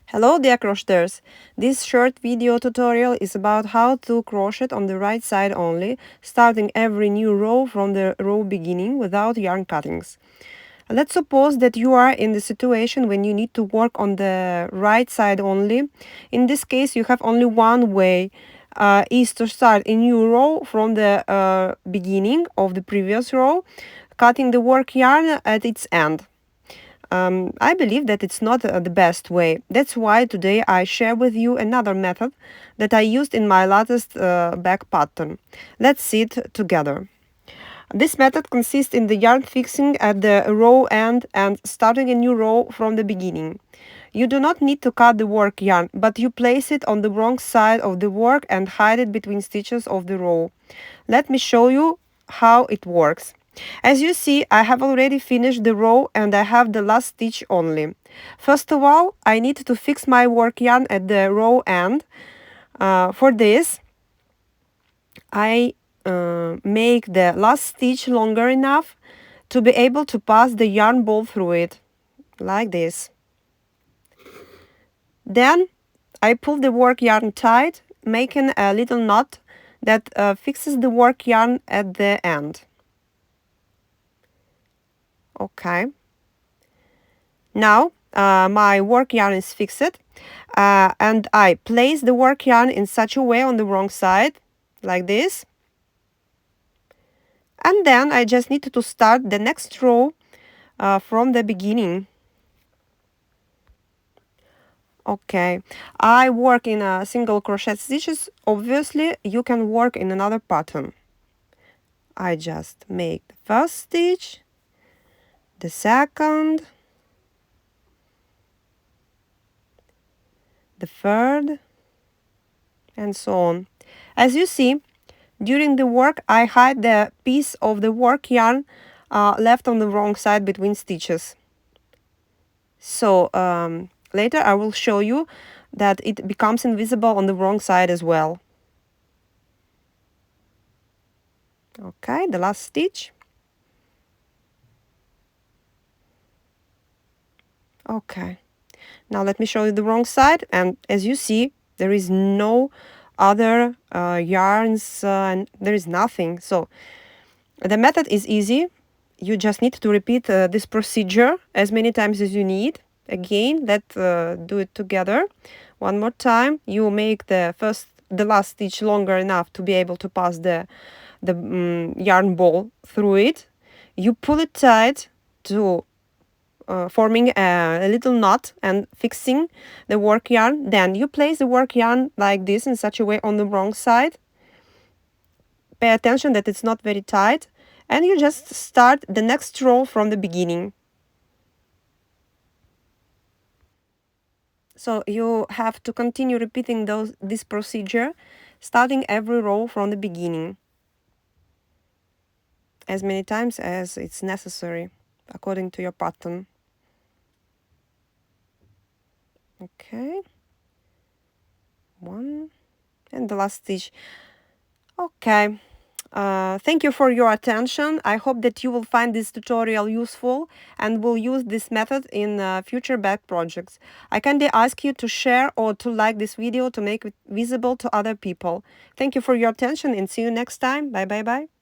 Hello dear crocheters! This short video tutorial is about how to crochet on the right side only, starting every new row from the row beginning without yarn cuttings. Let's suppose that you are in the situation when you need to work on the right side only. In this case, you have only one way, is to start a new row from the beginning of the previous row, cutting the work yarn at its end. I believe that it's not the best way. That's why today I share with you another method that I used in my latest back pattern. Let's see it together. This method consists in the yarn fixing at the row end and starting a new row from the beginning. You do not need to cut the work yarn, but you place it on the wrong side of the work and hide it between stitches of the row. Let me show you how it works. As you see, I have already finished the row and I have the last stitch only. First of all, I need to fix my work yarn at the row end. For this, I make the last stitch longer enough to be able to pass the yarn ball through it, like this. Then I pull the work yarn tight, making a little knot that fixes the work yarn at the end. Okay. Now my work yarn is fixed, and I place the work yarn in such a way on the wrong side, like this. And then I just need to start the next row from the beginning. Okay, I work in a single crochet stitches. Obviously, you can work in another pattern. I just make the first stitch, the second, the third, and so on. As you see, during the work, I hide the piece of the work yarn left on the wrong side between stitches. So later I will show you that it becomes invisible on the wrong side as well. Okay, the last stitch. Okay, now let me show you the wrong side, and as you see, there is no other yarns and there is nothing. So the method is easy. You just need to repeat this procedure as many times as you need. Again, let's do it together. One more time. You make the last stitch longer enough to be able to pass the yarn ball through it. You pull it tight to forming a little knot and fixing the work yarn. Then you place the work yarn like this in such a way on the wrong side. Pay attention that it's not very tight, and you just start the next row from the beginning. So you have to continue repeating this procedure, starting every row from the beginning, as many times as it's necessary, according to your pattern. Okay, one, and the last stitch. Okay. Thank you for your attention. I hope that you will find this tutorial useful and will use this method in future back projects. I kindly ask you to share or to like this video to make it visible to other people. Thank you for your attention and see you next time. Bye bye bye.